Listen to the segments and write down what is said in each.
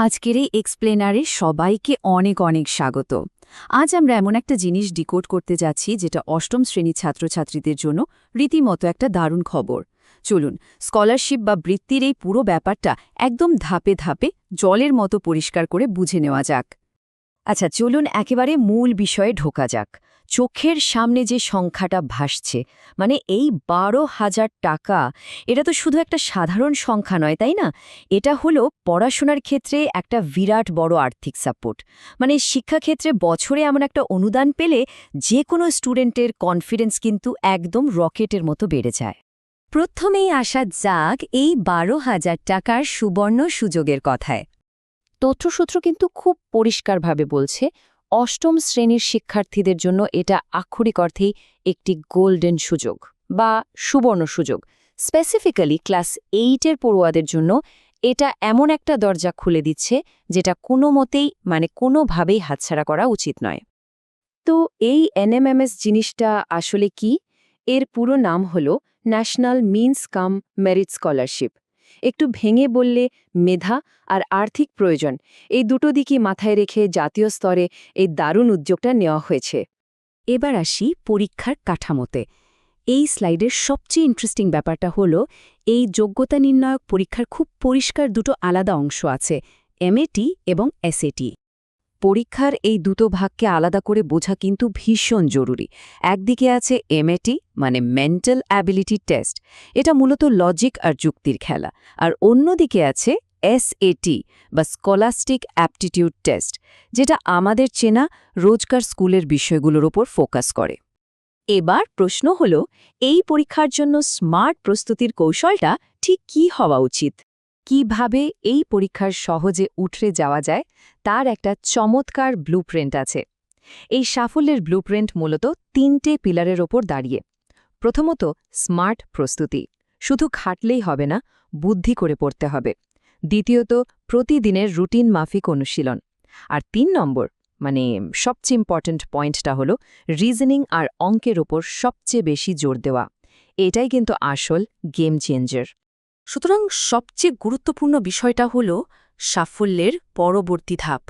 আজকের এই এক্সপ্লেনারে সবাইকে অনেক অনেক স্বাগত। আজ আমরা এমন একটা জিনিস ডিকোড করতে যাচ্ছি যেটা অষ্টম শ্রেণীর ছাত্রছাত্রীদের জন্য রীতিমতো একটা দারুণ খবর। চলুন স্কলারশিপ বা বৃত্তির এই পুরো ব্যাপারটা একদম ধাপে ধাপে জলের মতো পরিষ্কার করে বুঝে নেওয়া যাক। আচ্ছা, চলুন একেবারে মূল বিষয়ে ঢোকা যাক। চোখের সামনে যে সংখ্যাটা ভাসছে, মানে এই 12,000 টাকা, এটা তো শুধু একটা সাধারণ সংখ্যা নয়, তাই না? এটা হলো পড়াশোনার ক্ষেত্রে একটা বিরাট বড় আর্থিক সাপোর্ট। মানে শিক্ষাক্ষেত্রে বছরে এমন একটা অনুদান পেলে যে কোনো স্টুডেন্টের কনফিডেন্স কিন্তু একদম রকেটের মতো বেড়ে যায়। প্রথমেই আসা যাক এই 12,000 টাকার সুবর্ণ সুযোগের কথায়। তথ্যসূত্র কিন্তু খুব পরিষ্কারভাবে বলছে, অষ্টম শ্রেণীর শিক্ষার্থীদের জন্য এটা আক্ষরিক অর্থেই একটি গোল্ডেন সুযোগ বা সুবর্ণ সুযোগ। স্পেসিফিক্যালি ক্লাস 8-এর পড়ুয়াদের জন্য এটা এমন একটা দরজা খুলে দিচ্ছে যেটা কোনো মতেই কোনোভাবেই হাতছাড়া করা উচিত নয়। তো এই এনএমএমএস জিনিসটা আসলে কি? এর পুরো নাম হল ন্যাশনাল মিনস কাম মেরিট স্কলারশিপ। একটু ভেঙে বললে মেধা আর আর্থিক প্রয়োজন, এই দুটো দিকই মাথায় রেখে জাতীয় স্তরে এই দারুণ উদ্যোগটা নেওয়া হয়েছে। এবার আসি পরীক্ষার কাঠামোতে। এই স্লাইডের সবচেয়ে ইন্টারেস্টিং ব্যাপারটা হলো, এই যোগ্যতা নির্ণায়ক পরীক্ষার খুব পরিষ্কার দুটো আলাদা অংশ আছে, এমএটি এবং এসএটি। পরীক্ষার এই দুটো ভাগকে আলাদা করে বোঝা কিন্তু ভীষণ জরুরি। একদিকে আছে এমএটি মানে মেন্টাল অ্যাবিলিটি টেস্ট, এটা মূলত লজিক আর যুক্তির খেলা। আর অন্যদিকে আছে এসএটি বা স্কলাস্টিক অ্যাপটিটিউড টেস্ট, যেটা আমাদের চেনা রোজকার স্কুলের বিষয়গুলোর ওপর ফোকাস করে। এবার প্রশ্ন হল, এই পরীক্ষার জন্য স্মার্ট প্রস্তুতির কৌশলটা ঠিক কী হওয়া উচিত? কিভাবে এই পরীক্ষার সহজে উঠরে যাওয়া যায় তার একটা চমৎকার ব্লুপ্রিন্ট আছে। এই সাফল্যের ব্লুপ্রিন্ট মূলত 3টে পিলারের ওপর দাঁড়িয়ে। প্রথমত, স্মার্ট প্রস্তুতি। শুধু খাটলেই হবে না, বুদ্ধি করে পড়তে হবে। দ্বিতীয়ত, প্রতিদিনের রুটিন মাফিক অনুশীলন। আর 3 নম্বর, সবচেয়ে ইম্পর্ট্যান্ট পয়েন্টটা হলো রিজনিং আর অঙ্কের ওপর সবচেয়ে বেশি জোর দেওয়া। এটাই কিন্তু আসল গেম চেঞ্জার। সুতরাং সবচেয়ে গুরুত্বপূর্ণ বিষয়টা হল সাফল্যের পরবর্তী ধাপ।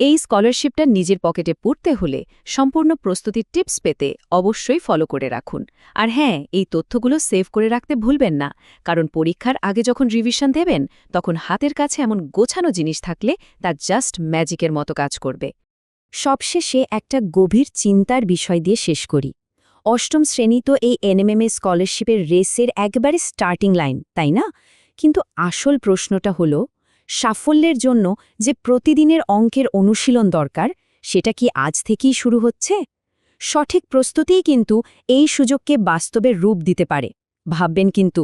এই স্কলারশিপটা নিজের পকেটে পুরতে হলে সম্পূর্ণ প্রস্তুতির টিপস পেতে অবশ্যই ফলো করে রাখুন। আর হ্যাঁ, এই তথ্যগুলো সেভ করে রাখতে ভুলবেন না, কারণ পরীক্ষার আগে যখন রিভিশন দেবেন তখন হাতের কাছে এমন গোছানো জিনিস থাকলে তা জাস্ট ম্যাজিকের মতো কাজ করবে। সবশেষে একটা গভীর চিন্তার বিষয় দিয়ে শেষ করি। অষ্টম শ্রেণী তো এই এনএমএমএ স্কলারশিপের রেসের একেবারে স্টার্টিং লাইন, তাই না? কিন্তু আসল প্রশ্নটা হলো, সাফল্যের জন্য যে প্রতিদিনের অঙ্কের অনুশীলন দরকার, সেটা কি আজ থেকেই শুরু হচ্ছে? সঠিক প্রস্তুতিই কিন্তু এই সুযোগকে বাস্তবে রূপ দিতে পারে। ভাববেন কিন্তু।